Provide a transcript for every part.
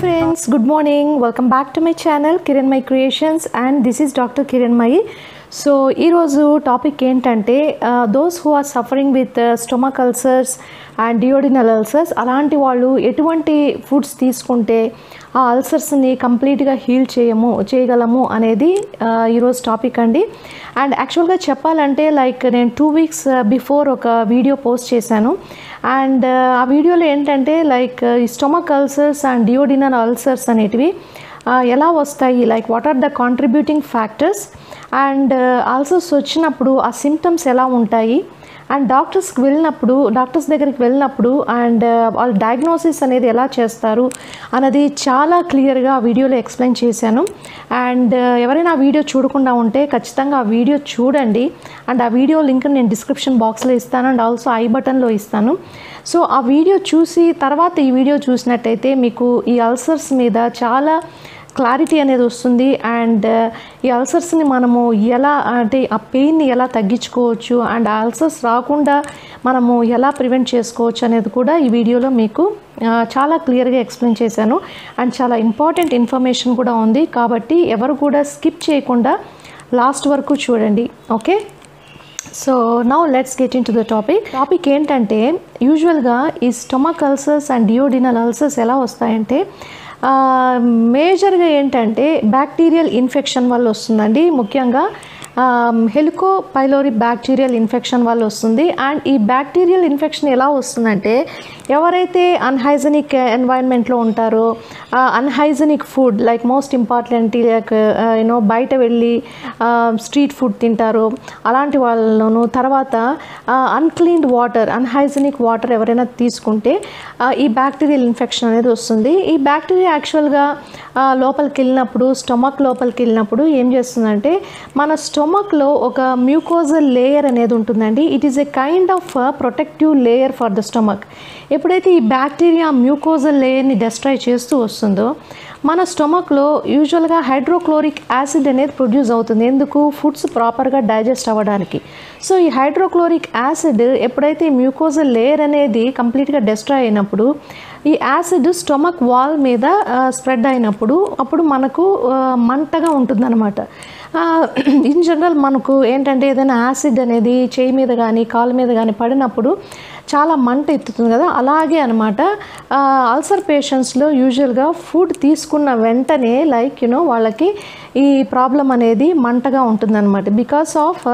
friends, good morning. Welcome back to my channel Kiranmayi Creations and this is Dr. Kiranmayi. So ee roju topic entante those who are suffering with stomach ulcers and duodenal ulcers alanti vallu etuvanti foods తీసుకుంటే ఆ ulcers ని complete గా heal చేయగలము అనేది ఈ రోజు topic అండి. And actual గా చెప్పాలంటే లైక్ నేను 2 వీక్స్ బిఫోర్ ఒక వీడియో పోస్ట్ చేశాను. అండ్ ఆ వీడియోలో ఏంటంటే లైక్ ఈ stomach ulcers and duodenal ulcers అనేటివి ఎలా వస్తాయి, like what are the contributing factors and ulcers వచ్చినప్పుడు ఆ సిమ్టమ్స్ ఎలా ఉంటాయి అండ్ డాక్టర్స్ దగ్గరికి వెళ్ళినప్పుడు అండ్ వాళ్ళ డయాగ్నోసిస్ అనేది ఎలా చేస్తారు అన్నది చాలా క్లియర్గా ఆ వీడియోలో ఎక్స్ప్లెయిన్ చేశాను. అండ్ ఎవరైనా ఆ వీడియో చూడకుండా ఉంటే ఖచ్చితంగా ఆ వీడియో చూడండి. అండ్ ఆ వీడియో లింక్ నేను డిస్క్రిప్షన్ బాక్స్లో ఇస్తాను అండ్ ఆల్సో ఐ బటన్లో ఇస్తాను. సో ఆ వీడియో చూసి తర్వాత ఈ వీడియో చూసినట్టయితే మీకు ఈ అల్సర్స్ మీద చాలా క్లారిటీ అనేది వస్తుంది. అండ్ ఈ అల్సర్స్ని మనము ఎలా అంటే ఆ పెయిన్ని ఎలా తగ్గించుకోవచ్చు అండ్ ఆ అల్సర్స్ రాకుండా మనము ఎలా ప్రివెంట్ చేసుకోవచ్చు అనేది కూడా ఈ వీడియోలో మీకు చాలా క్లియర్గా ఎక్స్ప్లెయిన్ చేశాను. అండ్ చాలా ఇంపార్టెంట్ ఇన్ఫర్మేషన్ కూడా ఉంది కాబట్టి ఎవరు కూడా స్కిప్ చేయకుండా లాస్ట్ వరకు చూడండి. Okay, so now let's get in to the topic ఏంటంటే యూజువల్గా ఈ stomach ulcers and duodenal ulcers ఎలా వస్తాయంటే మేజర్గా ఏంటంటే బ్యాక్టీరియల్ ఇన్ఫెక్షన్ వల్ల వస్తుందండి. ముఖ్యంగా హెలికో పైలోరి బ్యాక్టీరియల్ ఇన్ఫెక్షన్ వల్ల వస్తుంది. అండ్ ఈ బ్యాక్టీరియల్ ఇన్ఫెక్షన్ ఎలా వస్తుందంటే ఎవరైతే అన్హైజెనిక్ ఎన్వైరన్మెంట్లో ఉంటారో unhygienic food like most important like బయట వెళ్ళి స్ట్రీట్ ఫుడ్ తింటారో అలాంటి వాళ్ళను, తర్వాత అన్క్లీన్డ్ వాటర్ అన్హైజెనిక్ వాటర్ ఎవరైనా తీసుకుంటే ఈ బ్యాక్టీరియల్ ఇన్ఫెక్షన్ అనేది వస్తుంది. ఈ బ్యాక్టీరియా యాక్చువల్గా లోపలికి వెళ్ళినప్పుడు స్టొమక్ లోపలికి వెళ్ళినప్పుడు ఏం చేస్తుందంటే మన స్టొమక్లో ఒక మ్యూకోజల్ లేయర్ అనేది ఉంటుందండి. It is a kind of protective layer for the stomach. ఎప్పుడైతే ఈ బ్యాక్టీరియా మ్యూకోజల్ లేయర్ని డెస్ట్రాయ్ చేస్తూ వస్తుందో మన స్టొమక్లో యూజువల్గా హైడ్రోక్లోరిక్ యాసిడ్ అనేది ప్రొడ్యూస్ అవుతుంది. ఎందుకు? ఫుడ్స్ ప్రాపర్గా డైజెస్ట్ అవ్వడానికి. సో ఈ హైడ్రోక్లోరిక్ యాసిడ్ ఎప్పుడైతే మ్యూకోజల్ లేయర్ అనేది కంప్లీట్గా డెస్ట్రాయ్ అయినప్పుడు ఈ యాసిడ్ స్టొమక్ వాల్ మీద స్ప్రెడ్ అయినప్పుడు అప్పుడు మనకు మంటగా ఉంటుందన్నమాట. ఇన్ జనరల్ మనకు ఏంటంటే ఏదైనా యాసిడ్ అనేది చేయి మీద కానీ కాలు మీద కానీ పడినప్పుడు చాలా మంట ఎత్తుతుంది కదా, అలాగే అనమాట అల్సర్ పేషెంట్స్లో యూజువల్గా ఫుడ్ తీసుకున్న వెంటనే లైక్ వాళ్ళకి ఈ ప్రాబ్లం అనేది మంటగా ఉంటుందన్నమాట. బికాస్ ఆఫ్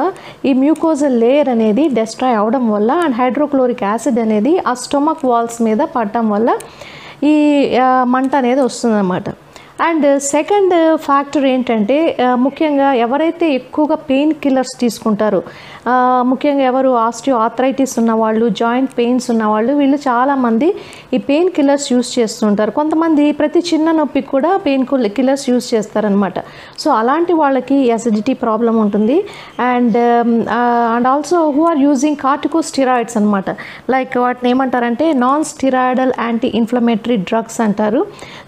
ఈ మ్యూకోజల్ లేయర్ అనేది డెస్ట్రాయ్ అవడం వల్ల అండ్ హైడ్రోక్లోరిక్ యాసిడ్ అనేది ఆ స్టొమక్ వాల్స్ మీద పడటం వల్ల ఈ మంట అనేది వస్తుందన్నమాట. అండ్ సెకండ్ ఫ్యాక్టర్ ఏంటంటే ముఖ్యంగా ఎవరైతే ఎక్కువగా పెయిన్ కిల్లర్స్ తీసుకుంటారో, ముఖ్యంగా ఎవరు ఆస్టియోఆర్థరైటిస్ ఉన్నవాళ్ళు, జాయింట్ పెయిన్స్ ఉన్నవాళ్ళు, వీళ్ళు చాలామంది ఈ పెయిన్ కిల్లర్స్ యూస్ చేస్తుంటారు. కొంతమంది ప్రతి చిన్న నొప్పికి కూడా పెయిన్ కిల్లర్స్ యూస్ చేస్తారనమాట. సో అలాంటి వాళ్ళకి అసిడిటీ ప్రాబ్లం ఉంటుంది. And also who are using corticosteroids అనమాట. లైక్ వాటిని ఏమంటారంటే non steroidal anti inflammatory drugs అంటారు.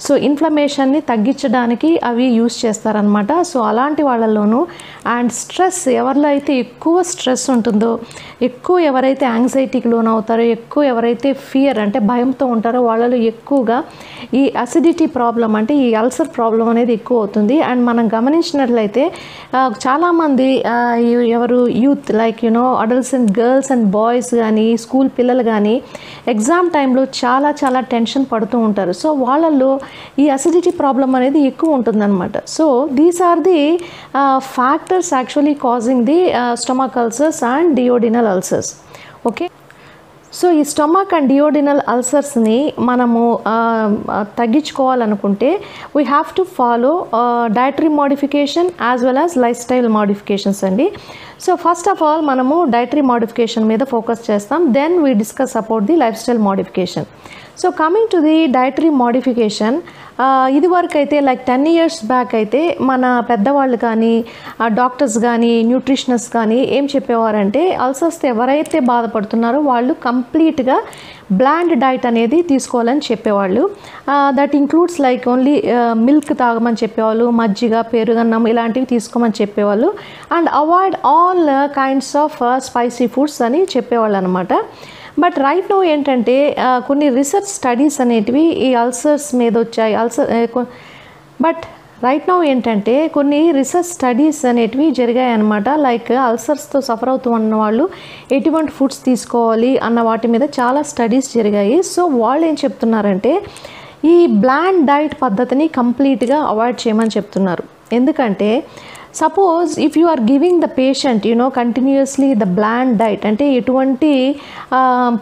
సో ఇన్ఫ్లమేషన్ని తగ్గించడానికి అవి యూస్ చేస్తారనమాట. సో అలాంటి వాళ్ళలోనూ అండ్ స్ట్రెస్, ఎవరిలో అయితే ఎక్కువ స్ట్రెస్ ఉంటుందో, ఎక్కువ ఎవరైతే యాంగ్జైటీకి లోన్ అవుతారో, ఎక్కువ ఎవరైతే ఫియర్ అంటే భయంతో ఉంటారో వాళ్ళలో ఎక్కువగా ఈ అసిడిటీ ప్రాబ్లం అంటే ఈ అల్సర్ ప్రాబ్లం అనేది ఎక్కువ అవుతుంది. అండ్ మనం గమనించినట్లయితే చాలామంది ఎవరు youth like adults and girls and boys కానీ స్కూల్ పిల్లలు కానీ ఎగ్జామ్ టైంలో చాలా టెన్షన్ పడుతూ ఉంటారు. సో వాళ్ళల్లో ఈ అసిడిటీ ప్రాబ్లం అనేది ఎక్కువ ఉంటుందన్నమాట. So these are the factors actually causing the stomach ulcers and duodenal ulcers. Okay, so ఈ స్టొమక్ అండ్ డియోడినల్ అల్సర్స్ని మనము తగ్గించుకోవాలనుకుంటే we have to follow dietary modification as well as lifestyle modifications అండి. So first of all మనము dietary modification మీద focus చేస్తాం, then we discuss about the lifestyle modification. So coming to the dietary modification, ఇది వరకు అయితే like 10 years back అయితే మన పెద్దవాళ్ళు కానీ డాక్టర్స్ కానీ న్యూట్రిషనిస్ట్ కానీ ఏం చెప్పేవారంటే అల్సర్స్ ఎవరైతే బాధపడుతున్నారో వాళ్ళు కంప్లీట్గా బ్లాండ్ డైట్ అనేది తీసుకోవాలని చెప్పేవాళ్ళు. That includes like only milk తాగమని చెప్పేవాళ్ళు, మజ్జిగ, పెరుగన్నం ఇలాంటివి తీసుకోమని చెప్పేవాళ్ళు. And avoid all kinds of spicy foods అని చెప్పేవాళ్ళు అనమాట. బట్ రైట్ నో ఏంటంటే కొన్ని రీసెర్చ్ స్టడీస్ అనేటివి ఈ అల్సర్స్ మీద వచ్చాయి. బట్ రైట్ నౌ ఏంటంటే కొన్ని రీసెర్చ్ స్టడీస్ అనేటివి జరిగాయి అన్నమాట. లైక్ అల్సర్స్తో సఫర్ అవుతూ ఉన్న వాళ్ళు ఎటువంటి ఫుడ్స్ తీసుకోవాలి అన్న వాటి మీద చాలా స్టడీస్ జరిగాయి. సో వాళ్ళు ఏం చెప్తున్నారంటే ఈ బ్లాండ్ డైట్ పద్ధతిని కంప్లీట్గా అవాయిడ్ చేయమని చెప్తున్నారు. ఎందుకంటే suppose if you are giving the patient continuously the bland diet, అంటే ఎటువంటి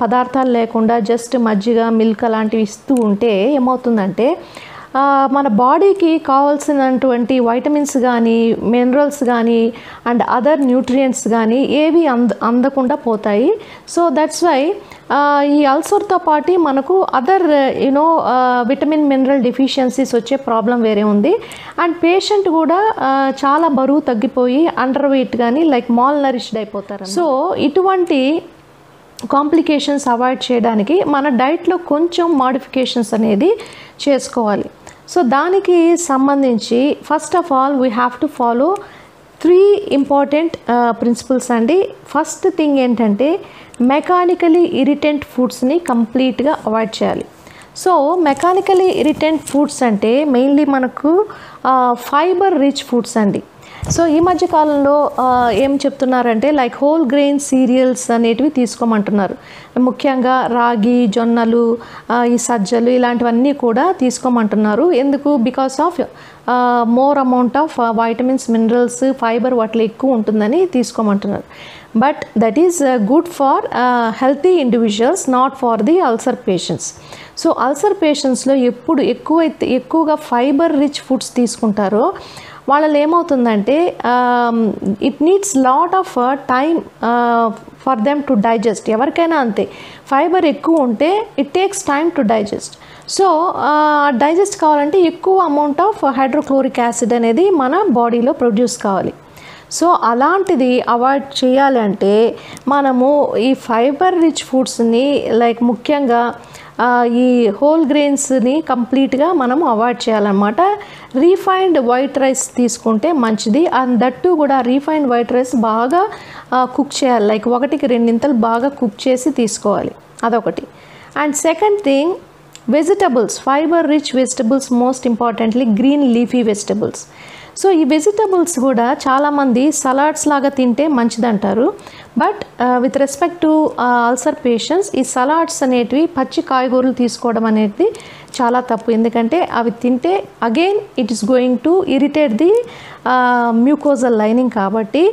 పదార్థాలు లేకుండా జస్ట్ మజ్జిగ, మిల్క్ అలాంటివి ఇస్తూ ఉంటే ఏమవుతుందంటే మన బాడీకి కావాల్సినటువంటి వైటమిన్స్ కానీ, మినరల్స్ కానీ అండ్ అదర్ న్యూట్రియంట్స్ కానీ ఏవి అందకుండా పోతాయి. సో దట్స్ వై ఈ అల్సర్తో పాటు మనకు అదర్ విటమిన్, మినరల్ డెఫిషియన్సీస్ వచ్చే ప్రాబ్లం వేరే ఉంది. అండ్ పేషెంట్ కూడా చాలా బరువు తగ్గిపోయి అండర్ వెయిట్ కానీ లైక్ మాల్ నరిష్డ్ అయిపోతారు. సో ఇటువంటి కాంప్లికేషన్స్ అవాయిడ్ చేయడానికి మన డైట్లో కొంచెం మాడిఫికేషన్స్ అనేది చేసుకోవాలి. సో దానికి సంబంధించి first of all we have to follow 3 important principles అండి. ఫస్ట్ థింగ్ ఏంటంటే మెకానికలీ ఇరిటెంట్ ఫుడ్స్ని కంప్లీట్గా అవాయిడ్ చేయాలి. సో మెకానికలీ ఇరిటెంట్ ఫుడ్స్ అంటే మెయిన్లీ మనకు ఫైబర్ రిచ్ ఫుడ్స్ అండి. సో ఈ మధ్య కాలంలో ఏం చెప్తున్నారంటే లైక్ హోల్ గ్రెయిన్ సీరియల్స్ అనేటివి తీసుకోమంటున్నారు. ముఖ్యంగా రాగి, జొన్నలు, ఈ సజ్జలు ఇలాంటివన్నీ కూడా తీసుకోమంటున్నారు. ఎందుకు? Because of more amount of vitamins, minerals, fiber వాటిలో ఎక్కువ ఉంటుందని తీసుకోమంటున్నారు. But that is good for healthy individuals, not for the ulcer patients. So ulcer పేషెంట్స్లో ఎప్పుడు ఎక్కువగా ఫైబర్ రిచ్ ఫుడ్స్ తీసుకుంటారో వాళ్ళలో ఏమవుతుందంటే it needs lot of time for them to digest. ఎవరికైనా అంతే, ఫైబర్ ఎక్కువ ఉంటే it takes time to digest. So digest కావాలంటే ఎక్కువ అమౌంట్ ఆఫ్ హైడ్రోక్లోరిక్ యాసిడ్ అనేది మన బాడీలో ప్రొడ్యూస్ కావాలి. సో అలాంటిది అవాయిడ్ చేయాలి అంటే మనము ఈ ఫైబర్ రిచ్ ఫుడ్స్ని లైక్ ముఖ్యంగా ఈ హోల్ గ్రెయిన్స్ని కంప్లీట్గా మనము అవాయిడ్ చేయాలన్నమాట. రీఫైన్డ్ వైట్ రైస్ తీసుకుంటే మంచిది. అండ్ దట్టు కూడా రీఫైన్డ్ వైట్ రైస్ బాగా కుక్ చేయాలి, లైక్ 1కి 2 ఇంతలు బాగా కుక్ చేసి తీసుకోవాలి, అదొకటి. And second thing vegetables, fibre rich vegetables, most importantly green leafy vegetables. So ఈ వెజిటబుల్స్ కూడా చాలామంది సలాడ్స్ లాగా తింటే మంచిదంటారు. But with respect to ulcer patients ఈ సలాడ్స్ అనేటివి పచ్చి కాయగూరలు తీసుకోవడం అనేది చాలా తప్పు. ఎందుకంటే అవి తింటే again it is going to irritate the mucosal lining. కాబట్టి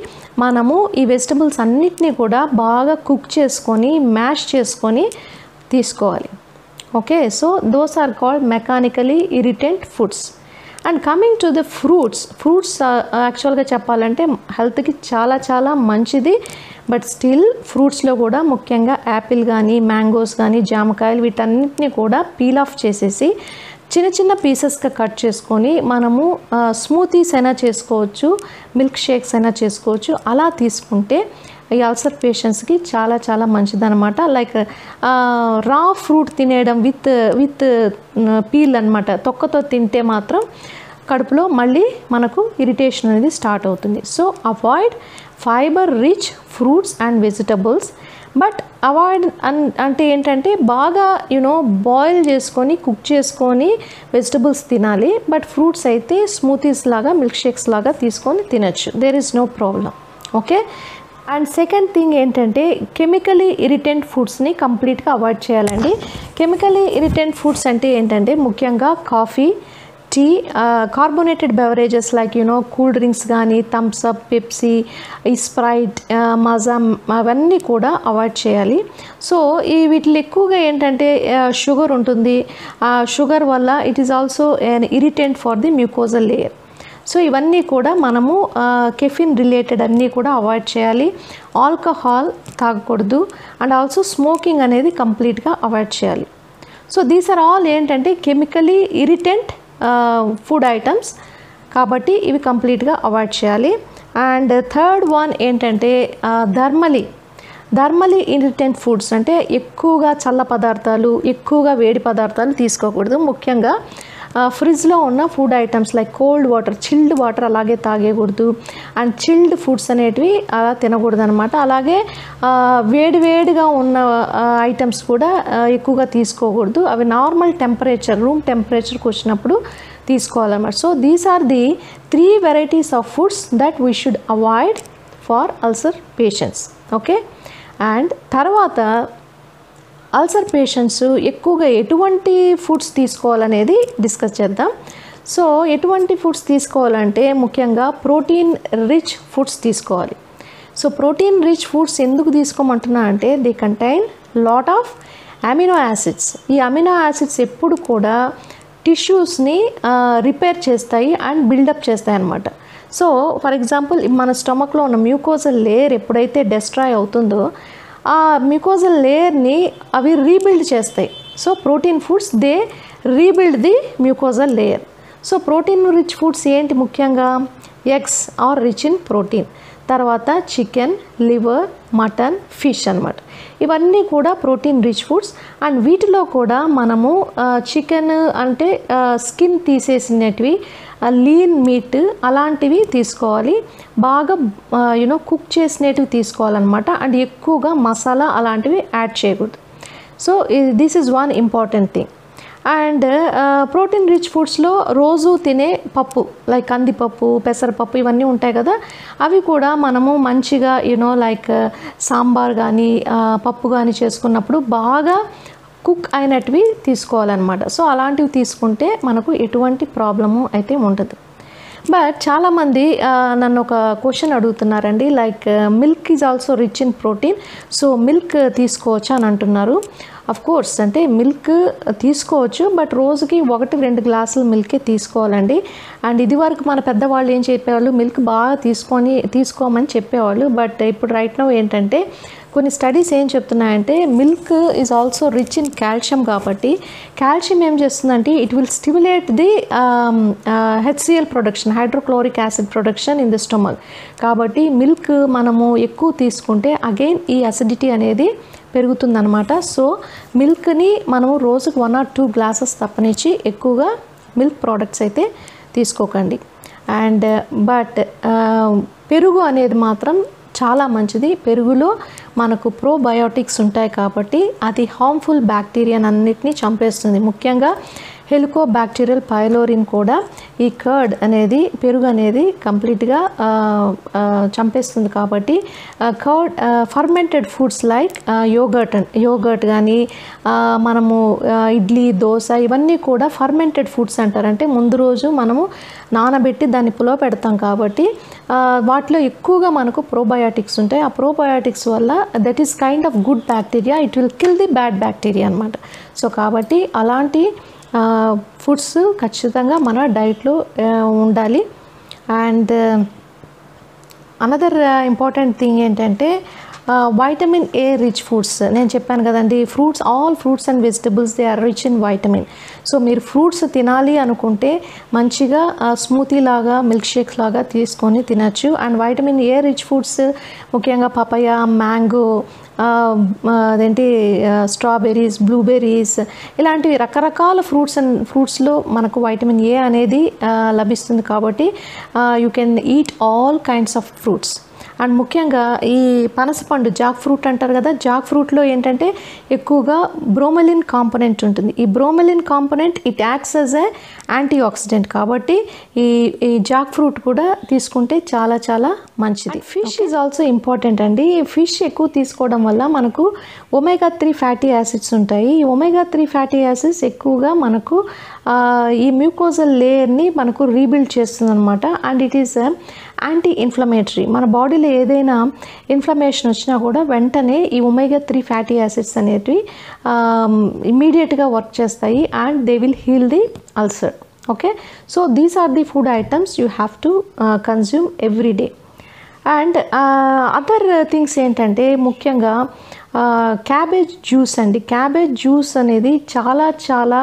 మనము ఈ వెజిటబుల్స్ అన్నిటినీ కూడా బాగా కుక్ చేసుకొని మ్యాష్ చేసుకొని తీసుకోవాలి. Okay, so those are called mechanically irritant foods. And coming to the fruits యాక్చువల్గా చెప్పాలంటే హెల్త్కి చాలా చాలా మంచిది. బట్ స్టిల్ ఫ్రూట్స్లో కూడా ముఖ్యంగా యాపిల్ కానీ, మ్యాంగోస్ కానీ, జామకాయలు వీటన్నిటిని కూడా పీల్ ఆఫ్ చేసేసి చిన్న చిన్న పీసెస్గా కట్ చేసుకొని మనము స్మూతీస్ అయినా చేసుకోవచ్చు, మిల్క్ షేక్స్ అయినా చేసుకోవచ్చు. అలా తీసుకుంటే ఈ అల్సర్ పేషెంట్స్కి చాలా చాలా మంచిదన్నమాట. లైక్ రా ఫ్రూట్ తినేయడం విత్ పీల్ అనమాట, తొక్కతో తింటే మాత్రం కడుపులో మళ్ళీ మనకు ఇరిటేషన్ అనేది స్టార్ట్ అవుతుంది. So avoid fibre rich fruits and vegetables. But avoid అంటే ఏంటంటే బాగా బాయిల్ చేసుకొని కుక్ చేసుకొని వెజిటబుల్స్ తినాలి. బట్ ఫ్రూట్స్ అయితే స్మూతీస్ లాగా, మిల్క్ షేక్స్ లాగా తీసుకొని తినచ్చు, there is no problem. Okay. And second thing ఏంటంటే కెమికలీ ఇరిటెంట్ ఫుడ్స్ని కంప్లీట్గా అవాయిడ్ చేయాలండి. కెమికలీ ఇరిటెంట్ ఫుడ్స్ అంటే ఏంటంటే ముఖ్యంగా coffee, tea, carbonated beverages like cool drinks కానీ, థమ్స్ అప్, పెప్సీ, ఈ స్ప్రైట్, మజా అవన్నీ కూడా అవాయిడ్ చేయాలి. సో వీటిలో ఎక్కువగా ఏంటంటే షుగర్ ఉంటుంది. షుగర్ వల్ల it is also an irritant for the mucosal layer. So ఇవన్నీ కూడా మనము కెఫిన్ రిలేటెడ్ అన్నీ కూడా అవాయిడ్ చేయాలి. ఆల్కహాల్ తాగకూడదు. అండ్ ఆల్సో స్మోకింగ్ అనేది కంప్లీట్గా అవాయిడ్ చేయాలి. సో దీస్ ఆర్ ఆల్ ఏంటంటే కెమికలీ ఇరిటెంట్ ఫుడ్ ఐటమ్స్, కాబట్టి ఇవి కంప్లీట్గా అవాయిడ్ చేయాలి. అండ్ థర్డ్ వన్ ఏంటంటే థర్మలీ ఇరిటెంట్ ఫుడ్స్ అంటే ఎక్కువగా చల్ల పదార్థాలు, ఎక్కువగా వేడి పదార్థాలు తీసుకోకూడదు. ముఖ్యంగా ఫ్రిడ్జ్లో ఉన్న food items like cold water, chilled water అలాగే తాగేయకూడదు. అండ్ చిల్డ్ ఫుడ్స్ అనేటివి అలా తినకూడదు అనమాట. అలాగే వేడివేడిగా ఉన్న ఐటమ్స్ కూడా ఎక్కువగా తీసుకోకూడదు. అవి నార్మల్ టెంపరేచర్, రూమ్ టెంపరేచర్కి వచ్చినప్పుడు తీసుకోవాలన్నమాట. So these are the 3 varieties of foods that we should avoid for ulcer patients. Okay, and తర్వాత అల్సర్ పేషెంట్స్ ఎక్కువగా ఎటువంటి ఫుడ్స్ తీసుకోవాలనేది డిస్కస్ చేద్దాం. సో ఎటువంటి ఫుడ్స్ తీసుకోవాలంటే ముఖ్యంగా ప్రోటీన్ రిచ్ ఫుడ్స్ తీసుకోవాలి. సో ప్రోటీన్ రిచ్ ఫుడ్స్ ఎందుకు తీసుకోమంటున్నా అంటే they contain lot of amino acids. ఈ అమినో యాసిడ్స్ ఎప్పుడు కూడా టిష్యూస్ని రిపేర్ చేస్తాయి అండ్ బిల్డప్ చేస్తాయి అన్నమాట. సో ఫర్ ఎగ్జాంపుల్ మన స్టమక్లో ఉన్న మ్యూకోజల్ లేయర్ ఎప్పుడైతే డెస్ట్రాయ్ అవుతుందో ఆ మ్యూకోజల్ లేయర్ని అవి రీబిల్డ్ చేస్తాయి. So protein foods they rebuild the mucosal layer. So protein rich foods ఏంటి? ముఖ్యంగా eggs are rich in protein, తర్వాత చికెన్, లివర్, మటన్, ఫిష్ అన్నమాట. ఇవన్నీ కూడా ప్రోటీన్ రిచ్ ఫుడ్స్. అండ్ వీటిలో కూడా మనము చికెన్ అంటే స్కిన్ తీసేసినటివి, లీన్ మీట్ అలాంటివి తీసుకోవాలి. బాగా కుక్ చేసినటివి తీసుకోవాలన్నమాట. అండ్ ఎక్కువగా మసాలా అలాంటివి యాడ్ చేయకూడదు. So this is one important thing. And protein rich ఫుడ్స్లో రోజు తినే పప్పు లైక్ కందిపప్పు, పెసరపప్పు ఇవన్నీ ఉంటాయి కదా, అవి కూడా మనము మంచిగా లైక్ సాంబార్ కానీ పప్పు కానీ చేసుకున్నప్పుడు బాగా కుక్ అయినటివి తీసుకోవాలన్నమాట. సో అలాంటివి తీసుకుంటే మనకు ఎటువంటి ప్రాబ్లము అయితే ఉండదు. బట్ చాలామంది నన్ను ఒక క్వశ్చన్ అడుగుతున్నారండి, like milk is also rich in protein, so milk తీసుకోవచ్చా అని అంటున్నారు. అఫ్ కోర్స్ అంటే మిల్క్ తీసుకోవచ్చు, బట్ రోజుకి 1-2 గ్లాసులు మిల్కే తీసుకోవాలండి. అండ్ ఇది వరకు మన పెద్దవాళ్ళు ఏం చెప్పేవాళ్ళు, మిల్క్ బాగా తీసుకోమని చెప్పేవాళ్ళు. బట్ ఇప్పుడు రైట్ నౌ ఏంటంటే కొన్ని స్టడీస్ ఏం చెప్తున్నాయంటే milk is also rich in calcium. కాబట్టి కాల్షియం ఏం చేస్తుందంటే it will stimulate the HCl production, hydrochloric acid production in the stomach. కాబట్టి మిల్క్ మనము ఎక్కువ తీసుకుంటే అగైన్ ఈ అసిడిటీ అనేది పెరుగుతుందన్నమాట. సో మిల్క్ని మనము రోజుకు 1 or 2 గ్లాసెస్ తప్పనిచ్చి ఎక్కువగా మిల్క్ ప్రోడక్ట్స్ అయితే తీసుకోకండి. అండ్ బట్ పెరుగు అనేది మాత్రం చాలా మంచిది. పెరుగులో మనకు ప్రోబయోటిక్స్ ఉంటాయి కాబట్టి అది హార్మ్ఫుల్ బ్యాక్టీరియాని అన్నిటినీ చంపేస్తుంది. ముఖ్యంగా హెలికోబాక్టీరియల్ పైలోరిన్ కూడా ఈ కర్డ్ అనేది, పెరుగు అనేది కంప్లీట్గా చంపేస్తుంది. కాబట్టి curd fermented foods like yoghurt కానీ మనము ఇడ్లీ, దోశ ఇవన్నీ కూడా ఫర్మెంటెడ్ ఫుడ్స్ అంటారు. అంటే ముందు రోజు మనము నానబెట్టి దాన్ని పులో పెడతాం కాబట్టి వాటిలో ఎక్కువగా మనకు ప్రోబయోటిక్స్ ఉంటాయి. ఆ ప్రోబయోటిక్స్ వల్ల that is kind of good bacteria, it will kill the bad bacteria అనమాట. సో కాబట్టి అలాంటి ఫుడ్స్ ఖచ్చితంగా మన డైట్లో ఉండాలి. అండ్ అనదర్ ఇంపార్టెంట్ థింగ్ ఏంటంటే వైటమిన్ ఏ రిచ్ ఫుడ్స్. నేను చెప్పాను కదండి, all fruits and vegetables they are rich in vitamin. So మీరు ఫ్రూట్స్ తినాలి అనుకుంటే మంచిగా స్మూతీ లాగా, మిల్క్ షేక్స్ లాగా తీసుకొని తినచ్చు. And vitamin A rich foods ముఖ్యంగా పపాయ, మ్యాంగో, అదేంటి స్ట్రాబెర్రీస్, బ్లూబెర్రీస్ ఇలాంటివి రకరకాల ఫ్రూట్స్లో మనకు వైటమిన్ ఏ అనేది లభిస్తుంది. కాబట్టి you can eat all kinds of fruits. And ముఖ్యంగా ఈ పనసపండు, జాక్ ఫ్రూట్ అంటారు కదా, జాక్ ఫ్రూట్లో ఏంటంటే ఎక్కువగా బ్రోమెలిన్ కాంపోనెంట్ ఉంటుంది. ఈ bromelain component it acts as a antioxidant. కాబట్టి ఈ జాక్ ఫ్రూట్ కూడా తీసుకుంటే చాలా చాలా మంచిది. ఫిష్ ఈజ్ ఆల్సో ఇంపార్టెంట్ అండి. ఫిష్ ఎక్కువ తీసుకోవడం వల్ల మనకు ఒమేగా-3 ఫ్యాటీ యాసిడ్స్ ఉంటాయి. ఈ ఒమేగా-3 ఫ్యాటీ యాసిడ్స్ ఎక్కువగా మనకు ఈ మ్యూకోజల్ లేయర్ని మనకు రీబిల్డ్ చేస్తుంది అనమాట. And it is anti inflammatory. మన బాడీలో ఏదైనా ఇన్ఫ్లమేషన్ వచ్చినా కూడా వెంటనే ఈ ఒమేగా-3 ఫ్యాటీ యాసిడ్స్ అనేటివి ఇమీడియట్గా వర్క్ చేస్తాయి and they will heal the ulcer. Okay, so these are the food items you have to consume every day. And other things ఏంటంటే ముఖ్యంగా క్యాబేజ్ జ్యూస్ అండి. క్యాబేజ్ జ్యూస్ అనేది చాలా చాలా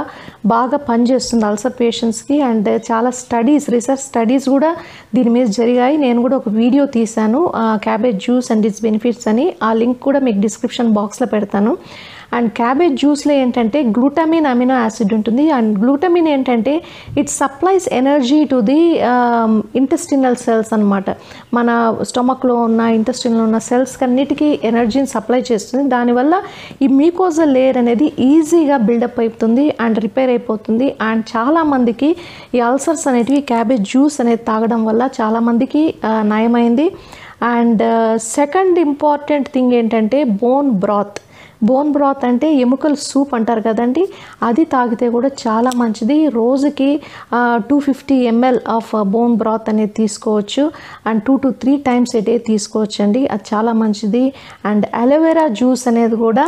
బాగా పనిచేస్తుంది అల్సర్ పేషెంట్స్కి. అండ్ చాలా రీసెర్చ్ స్టడీస్ కూడా దీని మీద జరిగాయి. నేను కూడా ఒక వీడియో తీశాను cabbage juice and it's benefits అని. ఆ లింక్ కూడా మీకు డిస్క్రిప్షన్ బాక్స్లో పెడతాను. అండ్ క్యాబేజ్ జ్యూస్లో ఏంటంటే గ్లూటామిన్ అమినో యాసిడ్ ఉంటుంది. అండ్ గ్లూటామిన్ ఏంటంటే it supplies energy to the intestinal cells అనమాట. మన స్టమక్లో ఉన్న ఇంటెస్టిన్లో ఉన్న సెల్స్ అన్నిటికీ ఎనర్జీని సప్లై చేస్తుంది. దానివల్ల ఈ మ్యూకోజల్ లేయర్ అనేది ఈజీగా బిల్డప్ అవుతుంది అండ్ రిపేర్ అయిపోతుంది. అండ్ చాలామందికి ఈ అల్సర్స్ అనేటివి క్యాబేజ్ జ్యూస్ అనేది తాగడం వల్ల చాలామందికి నయమైంది. అండ్ సెకండ్ ఇంపార్టెంట్ థింగ్ ఏంటంటే బోన్ బ్రాత్ అంటే ఎముకల సూప్ అంటారు కదండి, అది తాగితే కూడా చాలా మంచిది. రోజుకి 250 ml ఆఫ్ బోన్ బ్రాత్ అనేది తీసుకోవచ్చు and 2 to 3 times a day తీసుకోవచ్చు అండి, అది చాలా మంచిది. అండ్ అలోవెరా జ్యూస్ అనేది కూడా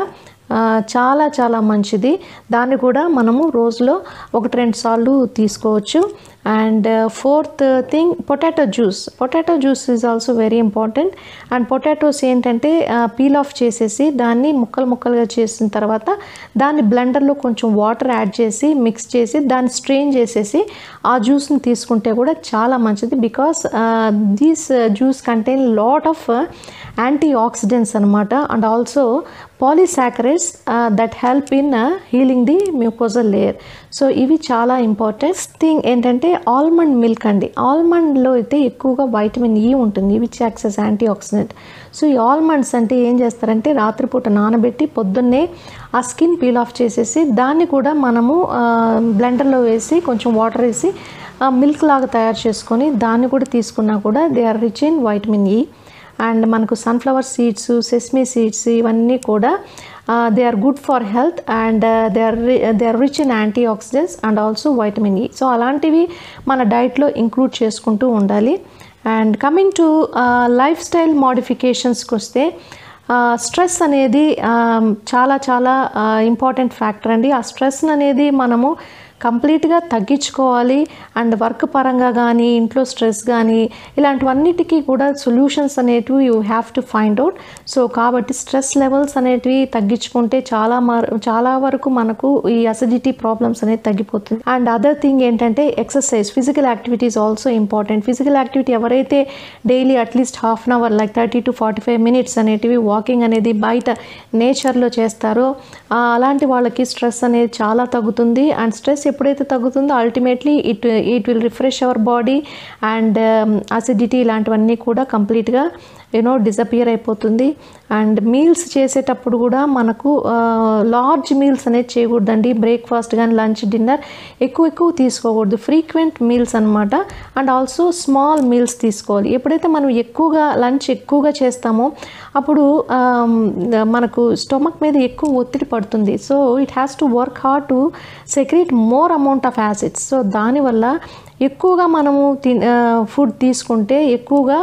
చాలా చాలా మంచిది, దాన్ని కూడా మనము రోజులో 1-2 సార్లు తీసుకోవచ్చు. And fourth thing potato juice is also very important. And potatoes ఏంటంటే పీల్ ఆఫ్ చేసేసి దాన్ని ముక్కలుగా చేసిన తర్వాత దాన్ని బ్లెండర్లో కొంచెం వాటర్ యాడ్ చేసి మిక్స్ చేసి దాన్ని స్ట్రెయిన్ చేసేసి ఆ జ్యూస్ని తీసుకుంటే కూడా చాలా మంచిది. Because these juice contain lot of antioxidants అనమాట and also polysaccharides that help in healing the mucosal layer. So ఇవి చాలా ఇంపార్టెంట్ థింగ్. ఏంటంటే ఆల్మండ్ మిల్క్ అండి, ఆల్మండ్లో అయితే ఎక్కువగా వైటమిన్ ఈ ఉంటుంది which acts as antioxidant. So ఈ ఆల్మండ్స్ అంటే ఏం చేస్తారంటే రాత్రిపూట నానబెట్టి పొద్దున్నే ఆ స్కిన్ పీల్ ఆఫ్ చేసేసి దాన్ని కూడా మనము బ్లెండర్లో వేసి కొంచెం వాటర్ వేసి మిల్క్ లాగా తయారు చేసుకొని దాన్ని కూడా తీసుకున్నా కూడా they are rich in vitamin E. And మనకు సన్ఫ్లవర్ సీడ్స్, సెస్మీ సీడ్స్ ఇవన్నీ కూడా they are good for health and they are rich in antioxidants and also vitamin E. So అలాంటివి మన డైట్లో ఇంక్లూడ్ చేసుకుంటూ ఉండాలి. And coming to lifestyle మోడిఫికేషన్స్కి వస్తే స్ట్రెస్ అనేది చాలా చాలా ఇంపార్టెంట్ ఫ్యాక్టర్ అండి. ఆ స్ట్రెస్ అనేది మనము కంప్లీట్గా తగ్గించుకోవాలి. అండ్ వర్క్ పరంగా కానీ ఇంట్లో స్ట్రెస్ కానీ ఇలాంటివన్నిటికీ కూడా సొల్యూషన్స్ అనేటివి you have to find out. So కాబట్టి స్ట్రెస్ లెవెల్స్ అనేటివి తగ్గించుకుంటే చాలా వరకు మనకు ఈ అసిడిటీ ప్రాబ్లమ్స్ అనేది తగ్గిపోతుంది. అండ్ అదర్ థింగ్ ఏంటంటే exercise, physical activities also important. Physical activity ఎవరైతే daily at least half an hour like 30 to 45 minutes అనేటివి వాకింగ్ అనేది బయట నేచర్లో చేస్తారో అలాంటి వాళ్ళకి స్ట్రెస్ అనేది చాలా తగ్గుతుంది. అండ్ స్ట్రెస్ ఎప్పుడైతే తగ్గుతుందో ultimately it will refresh our body and acidity ఇలాంటివన్నీ కూడా కంప్లీట్గా డిసపియర్ అయిపోతుంది. అండ్ మీల్స్ చేసేటప్పుడు కూడా మనకు లార్జ్ మీల్స్ అనేది చేయకూడదండి. బ్రేక్ఫాస్ట్ కానీ లంచ్ డిన్నర్ ఎక్కువ తీసుకోకూడదు, ఫ్రీక్వెంట్ మీల్స్ అనమాట. అండ్ ఆల్సో స్మాల్ మీల్స్ తీసుకోవాలి. ఎప్పుడైతే మనం లంచ్ ఎక్కువగా చేస్తామో అప్పుడు మనకు స్టమక్ మీద ఎక్కువ ఒత్తిడి పడుతుంది. So it has to work hard to secrete more amount of acids. So దానివల్ల ఎక్కువగా మనము ఫుడ్ తీసుకుంటే ఎక్కువగా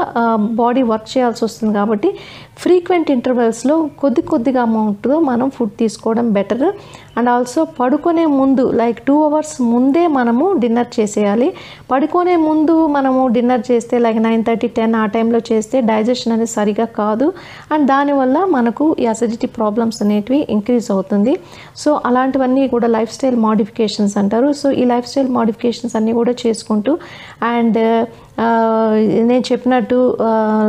బాడీ వర్క్ చేయాల్సి వస్తుంది. కాబట్టి ఫ్రీక్వెంట్ ఇంటర్వెల్స్లో కొద్దిగా అమౌంట్తో మనం ఫుడ్ తీసుకోవడం బెటర్. అండ్ ఆల్సో పడుకునే ముందు లైక్ 2 hours ముందే మనము డిన్నర్ చేసేయాలి. పడుకునే ముందు మనము డిన్నర్ చేస్తే లైక్ 9:30-10 ఆ టైంలో చేస్తే డైజెషన్ అనేది సరిగా కాదు అండ్ దానివల్ల మనకు ఈ అసిడిటీ ప్రాబ్లమ్స్ అనేటివి ఇంక్రీజ్ అవుతుంది. సో అలాంటివన్నీ కూడా లైఫ్ స్టైల్ మోడిఫికేషన్స్ అంటారు. సో ఈ లైఫ్ స్టైల్ మోడిఫికేషన్స్ అన్నీ కూడా చేసుకుంటూ అండ్ నేను చెప్పినట్టు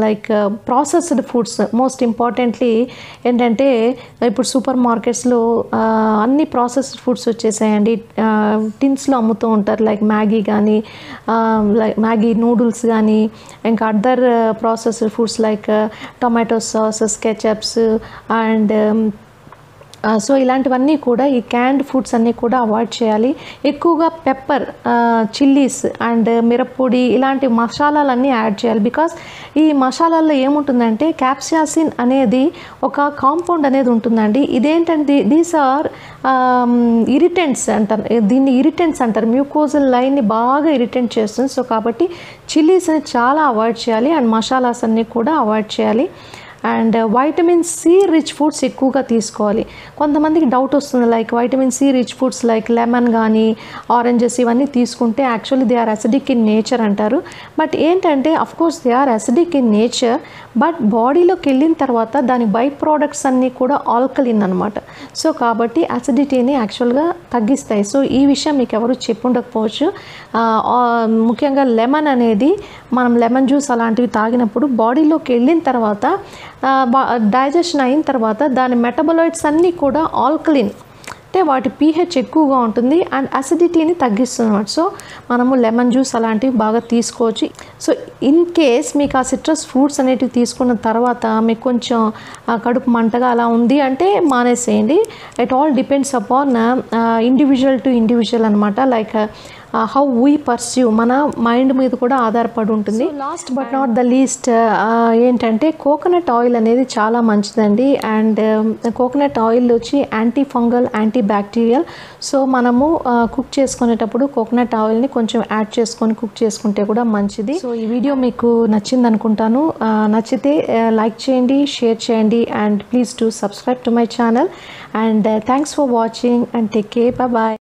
like processed foods most importantly ఏంటంటే ఇప్పుడు సూపర్ మార్కెట్స్లో అన్ని ప్రాసెస్డ్ ఫుడ్స్ వచ్చేసాయండి. టిన్స్లో అమ్ముతూ ఉంటారు లైక్ మ్యాగీ కానీ లైక్ మ్యాగీ నూడిల్స్ కానీ ఇంకా other processed foods like tomato sauces, ketchups and so ఇలాంటివన్నీ కూడా ఈ క్యాన్డ్ ఫుడ్స్ అన్నీ కూడా అవాయిడ్ చేయాలి. ఎక్కువగా పెప్పర్, చిల్లీస్ అండ్ మిరప్పొడి ఇలాంటి మసాలాలన్నీ యాడ్ చేయాలి. బికాస్ ఈ మసాలాల్లో ఏముంటుందంటే క్యాప్సాసిన్ అనేది ఒక కాంపౌండ్ అనేది ఉంటుందండి. ఇదేంటంటే దీస్ ఆర్ ఇరిటెంట్స్ అంటారు, దీన్ని ఇరిటెంట్స్ అంటారు. మ్యూకోజల్ లైన్ని బాగా ఇరిటెంట్ చేస్తుంది. సో కాబట్టి చిల్లీస్ని చాలా అవాయిడ్ చేయాలి అండ్ మసాలాస్ అన్నీ కూడా అవాయిడ్ చేయాలి. And vitamin C rich foods ఎక్కువగా తీసుకోవాలి. కొంతమందికి డౌట్ వస్తుంది like vitamin C rich foods like lemon కానీ ఆరెంజెస్ ఇవన్నీ తీసుకుంటే actually they are acidic in nature అంటారు. బట్ ఏంటంటే of course they are acidic in nature, but బాడీలోకి వెళ్ళిన తర్వాత దాని బై ప్రోడక్ట్స్ అన్నీ కూడా ఆల్కలిన్ అనమాట. సో కాబట్టి అసిడిటీని యాక్చువల్గా తగ్గిస్తాయి. సో ఈ విషయం మీకు ఎవరు చెప్పుండకపోవచ్చు. ముఖ్యంగా లెమన్ అనేది మనం లెమన్ జ్యూస్ అలాంటివి తాగినప్పుడు బాడీలోకి వెళ్ళిన తర్వాత డైజెషన్ అయిన తర్వాత దాని మెటబలాయిడ్స్ అన్నీ కూడా ఆల్కలిన్ అంటే వాటి pH ఎక్కువగా ఉంటుంది అండ్ అసిడిటీని తగ్గిస్తుంది అన్నమాట. సో మనము లెమన్ జ్యూస్ అలాంటివి బాగా తీసుకోవచ్చు. సో ఇన్ కేస్ మీకు ఆ సిట్రస్ ఫ్రూట్స్ అనేటివి తీసుకున్న తర్వాత మీకు కొంచెం కడుపు మంటగా అలా ఉంది అంటే మానేసేయండి. It all depends upon individual to individual అనమాట. లైక్ హౌ వీ పర్స్యూ మన మైండ్ మీద కూడా ఆధారపడి ఉంటుంది. Last but not the least ఏంటంటే కోకోనట్ ఆయిల్ అనేది చాలా మంచిదండి. అండ్ కోకోనట్ ఆయిల్ వచ్చి antifungal, antibacterial. So మనము కుక్ చేసుకునేటప్పుడు కోకోనట్ ఆయిల్ని కొంచెం యాడ్ చేసుకొని కుక్ చేసుకుంటే కూడా మంచిది. సో ఈ వీడియో మీకు నచ్చింది అనుకుంటాను. నచ్చితే లైక్ చేయండి, షేర్ చేయండి and please do subscribe to my channel. And thanks for watching and take care. Bye.